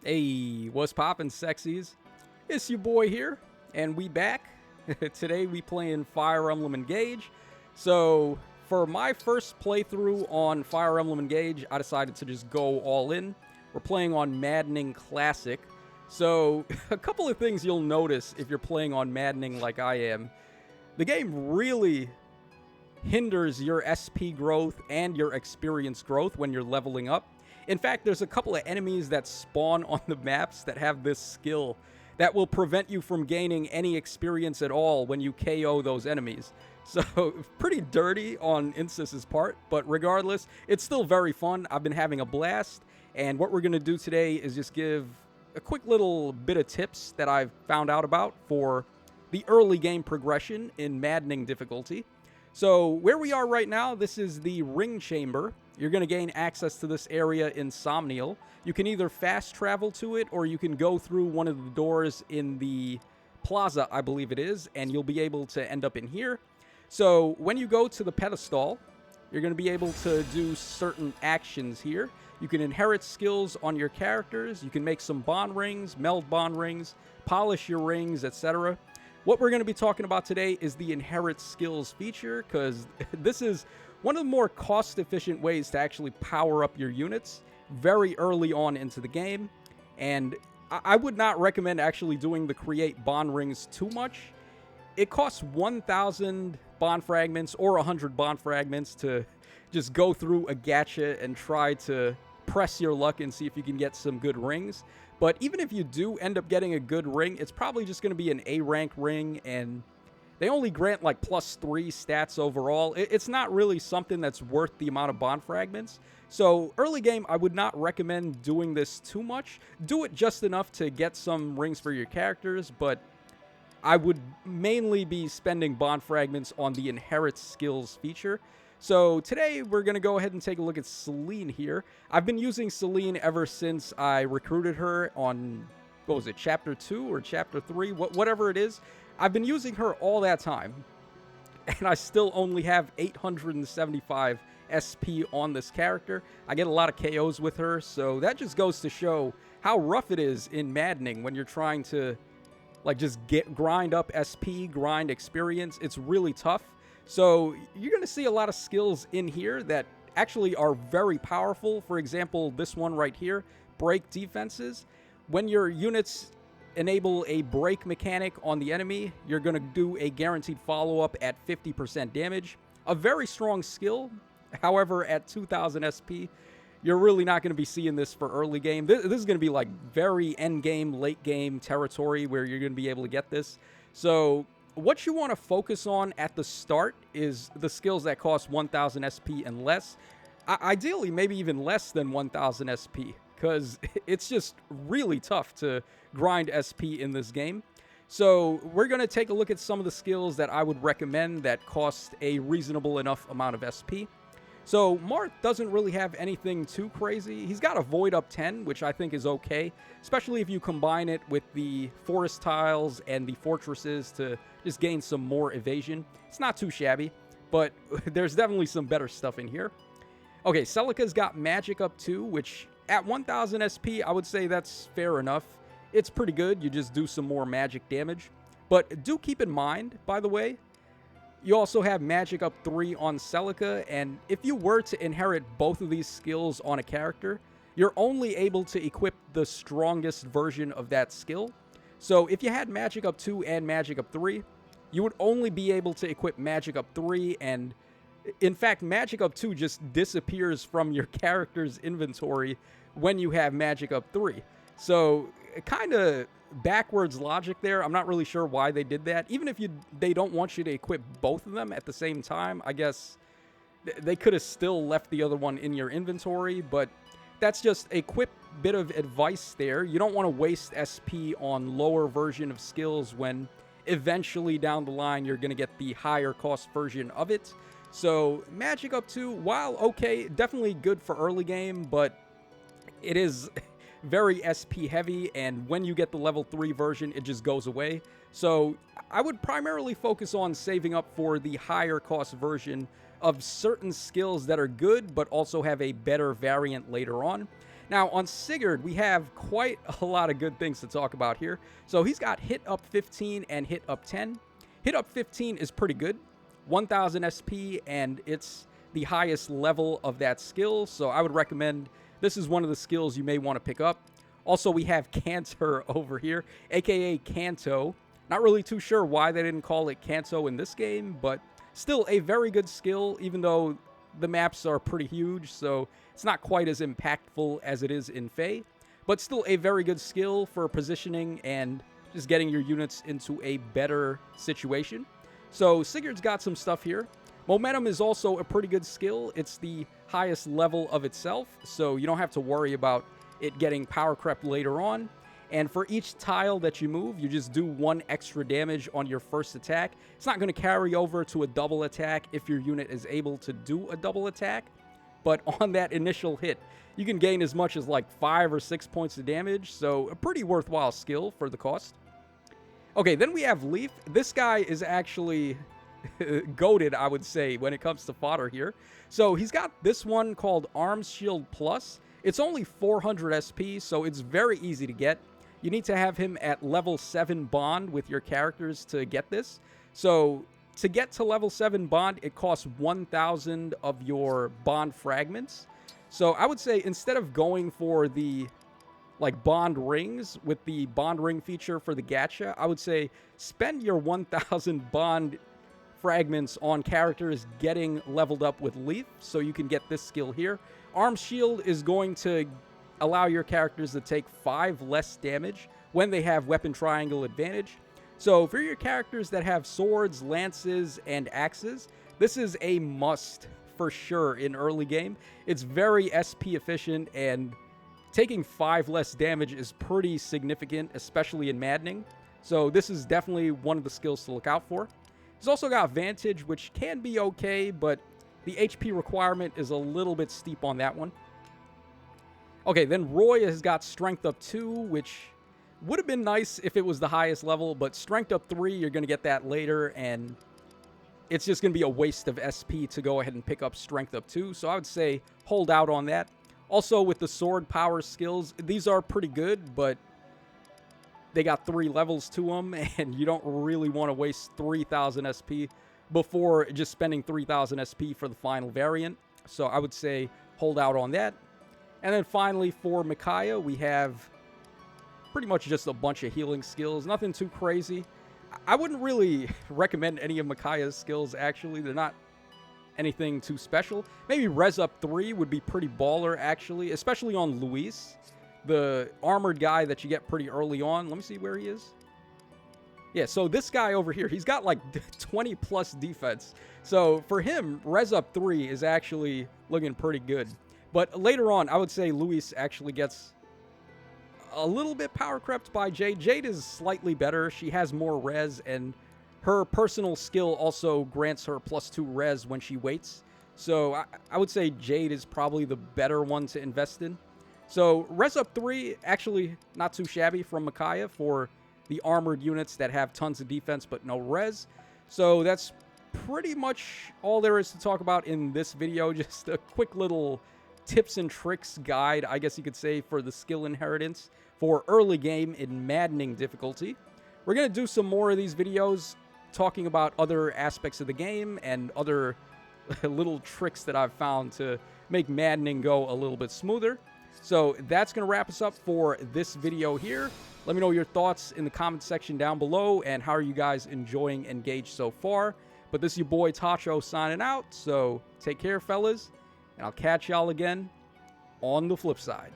Hey, what's poppin', sexies? It's your boy here, and we back. Today we playing Fire Emblem Engage. So, for my first playthrough on Fire Emblem Engage, I decided to just go all in. We're playing on Maddening Classic. So, a couple of things you'll notice if you're playing on Maddening like I am. The game really hinders your SP growth and your experience growth when you're leveling up. In fact, there's a couple of enemies that spawn on the maps that have this skill that will prevent you from gaining any experience at all when you KO those enemies. So, pretty dirty on Insys's part, but regardless, it's still very fun. I've been having a blast, and what we're going to do today is just give a quick little bit of tips that I've found out about for the early game progression in Maddening difficulty. So, where we are right now, this is the Ring Chamber. You're going to gain access to this area in Somniel. You can either fast travel to it, or you can go through one of the doors in the plaza, I believe it is, and you'll be able to end up in here. So, when you go to the pedestal, you're going to be able to do certain actions here. You can inherit skills on your characters. You can make some bond rings, meld bond rings, polish your rings, etc. What we're going to be talking about today is the inherit skills feature, because this is one of the more cost-efficient ways to actually power up your units very early on into the game. And I would not recommend actually doing the create bond rings too much. It costs 1,000 bond fragments or 100 bond fragments to just go through a gacha and try to press your luck and see if you can get some good rings. But even if you do end up getting a good ring, it's probably just going to be an A rank ring, and they only grant like +3 stats overall. It's not really something that's worth the amount of bond fragments. So early game, I would not recommend doing this too much. Do it just enough to get some rings for your characters, but I would mainly be spending bond fragments on the inherit skills feature. So today we're going to go ahead and take a look at Celine here. I've been using Celine ever since I recruited her on, what was it, Chapter 2 or Chapter 3? Whatever it is. I've been using her all that time, and I still only have 875 SP on this character. I get a lot of KOs with her, so that just goes to show how rough it is in Maddening when you're trying to like just grind up SP, grind experience. It's really tough. So you're going to see a lot of skills in here that actually are very powerful. For example, this one right here, break defenses. When your units enable a break mechanic on the enemy, you're going to do a guaranteed follow-up at 50% damage. A very strong skill. However, at 2000 SP, you're really not going to be seeing this for early game. This is going to be like very end game, late game territory where you're going to be able to get this. So what you want to focus on at the start is the skills that cost 1000 SP and less. Ideally, maybe even less than 1000 SP, because it's just really tough to grind SP in this game. So we're going to take a look at some of the skills that I would recommend that cost a reasonable enough amount of SP. So Marth doesn't really have anything too crazy. He's got a Void up 10, which I think is okay, especially if you combine it with the forest tiles and the fortresses to just gain some more evasion. It's not too shabby, but there's definitely some better stuff in here. Okay, Celica's got magic up 2, which at 1000 SP, I would say that's fair enough. It's pretty good. You just do some more magic damage. But do keep in mind, by the way, you also have magic up 3 on Celica, and if you were to inherit both of these skills on a character, you're only able to equip the strongest version of that skill. So if you had magic up 2 and magic up 3, you would only be able to equip magic up 3, and in fact, magic up 2 just disappears from your character's inventory when you have magic up 3. So kind of backwards logic there. I'm not really sure why they did that. Even if they don't want you to equip both of them at the same time, I guess they could have still left the other one in your inventory, but that's just a quick bit of advice there. You don't want to waste SP on lower version of skills when eventually down the line you're going to get the higher cost version of it. So magic up 2, while okay, definitely good for early game, but it is very SP heavy, and when you get the level 3 version, it just goes away. So I would primarily focus on saving up for the higher cost version of certain skills that are good, but also have a better variant later on. Now, on Sigurd, we have quite a lot of good things to talk about here. So he's got hit up 15 and hit up 10. Hit up 15 is pretty good. 1000 SP, and it's the highest level of that skill. So I would recommend this is one of the skills you may want to pick up. Also, we have Canter over here, aka Kanto. Not really too sure why they didn't call it Kanto in this game, but still a very good skill, even though the maps are pretty huge, so it's not quite as impactful as it is in Fae, but still a very good skill for positioning and just getting your units into a better situation. So Sigurd's got some stuff here. Momentum is also a pretty good skill. It's the highest level of itself, so you don't have to worry about it getting power crept later on. And for each tile that you move, you just do 1 extra damage on your first attack. It's not going to carry over to a double attack if your unit is able to do a double attack. But on that initial hit, you can gain as much as like 5 or 6 points of damage. So a pretty worthwhile skill for the cost. Okay, then we have Leaf. This guy is actually goated, I would say, when it comes to fodder here. So he's got this one called Arms Shield Plus. It's only 400 SP, so it's very easy to get. You need to have him at level 7 bond with your characters to get this. So to get to level 7 bond, it costs 1,000 of your bond fragments. So I would say instead of going for the like bond rings with the bond ring feature for the gacha, I would say spend your 1,000 bond fragments on characters getting leveled up with Leaf so you can get this skill here. Arm Shield is going to allow your characters to take 5 less damage when they have weapon triangle advantage. So for your characters that have swords, lances, and axes, this is a must for sure in early game. It's very SP efficient, and taking 5 less damage is pretty significant, especially in Maddening. So this is definitely one of the skills to look out for. He's also got Vantage, which can be okay, but the HP requirement is a little bit steep on that one. Okay, then Roy has got Strength up 2, which would have been nice if it was the highest level, but Strength up 3, you're going to get that later, and it's just going to be a waste of SP to go ahead and pick up Strength up 2, so I would say hold out on that. Also, with the sword power skills, these are pretty good, but they got 3 levels to them, and you don't really want to waste 3,000 SP before just spending 3,000 SP for the final variant, so I would say hold out on that. And then finally, for Micaiah, we have pretty much just a bunch of healing skills. Nothing too crazy. I wouldn't really recommend any of Micaiah's skills, actually. They're not anything too special. Maybe Res Up 3 would be pretty baller, actually, especially on Luis, the armored guy that you get pretty early on. Let me see where he is. Yeah, so this guy over here, he's got like 20 plus defense. So for him, Res Up 3 is actually looking pretty good. But later on, I would say Luis actually gets a little bit power crept by Jade. Jade is slightly better. She has more res, and her personal skill also grants her +2 res when she waits. So I would say Jade is probably the better one to invest in. So Res Up 3, actually not too shabby from Micaiah for the armored units that have tons of defense but no res. So that's pretty much all there is to talk about in this video. Just a quick little tips and tricks guide, I guess you could say, for the skill inheritance for early game in Maddening difficulty. We're going to do some more of these videos talking about other aspects of the game and other little tricks that I've found to make Maddening go a little bit smoother. So that's going to wrap us up for this video here. Let me know your thoughts in the comment section down below, and how are you guys enjoying Engage so far. But this is your boy Tacho signing out, so take care, fellas, and I'll catch y'all again on the flip side.